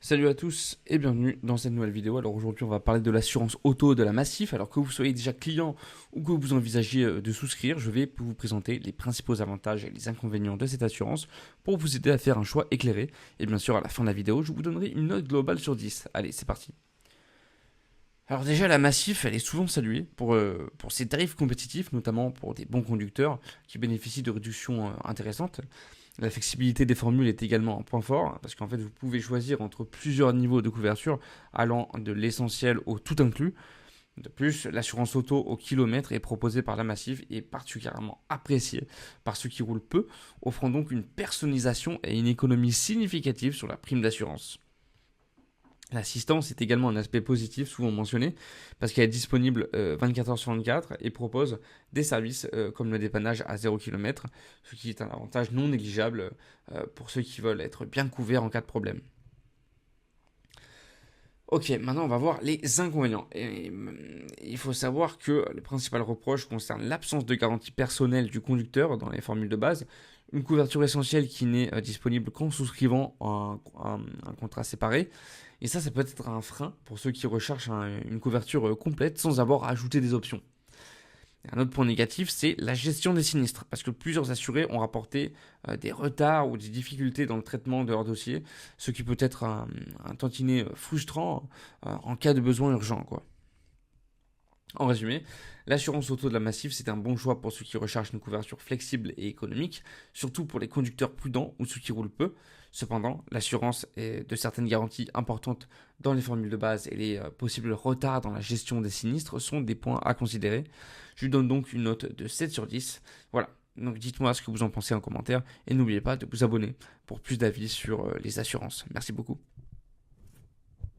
Salut à tous et bienvenue dans cette nouvelle vidéo. Alors aujourd'hui on va parler de l'assurance auto de la Massif. Alors que vous soyez déjà client ou que vous envisagiez de souscrire, je vais vous présenter les principaux avantages et les inconvénients de cette assurance pour vous aider à faire un choix éclairé. Et bien sûr à la fin de la vidéo je vous donnerai une note globale sur 10. Allez c'est parti. Alors déjà la Massif elle est souvent saluée pour ses tarifs compétitifs, notamment pour des bons conducteurs qui bénéficient de réductions intéressantes. La flexibilité des formules est également un point fort, parce qu'en fait vous pouvez choisir entre plusieurs niveaux de couverture allant de l'essentiel au tout inclus. De plus, l'assurance auto au kilomètre est proposée par la Massif et est particulièrement appréciée par ceux qui roulent peu, offrant donc une personnalisation et une économie significative sur la prime d'assurance. L'assistance est également un aspect positif souvent mentionné parce qu'elle est disponible 24 heures sur 24 et propose des services comme le dépannage à 0 km, ce qui est un avantage non négligeable pour ceux qui veulent être bien couverts en cas de problème. Ok, maintenant on va voir les inconvénients. Il faut savoir que le principal reproche concerne l'absence de garantie personnelle du conducteur dans les formules de base, une couverture essentielle qui n'est disponible qu'en souscrivant un contrat séparé. Et ça peut être un frein pour ceux qui recherchent une couverture complète sans avoir à ajouter des options. Un autre point négatif, c'est la gestion des sinistres, parce que plusieurs assurés ont rapporté des retards ou des difficultés dans le traitement de leur dossier, ce qui peut être un tantinet frustrant en cas de besoin urgent, quoi. En résumé, l'assurance auto de la Massif, c'est un bon choix pour ceux qui recherchent une couverture flexible et économique, surtout pour les conducteurs prudents ou ceux qui roulent peu. Cependant, l'assurance est de certaines garanties importantes dans les formules de base et les possibles retards dans la gestion des sinistres sont des points à considérer. Je lui donne donc une note de 7 sur 10. Voilà, donc dites-moi ce que vous en pensez en commentaire et n'oubliez pas de vous abonner pour plus d'avis sur les assurances. Merci beaucoup.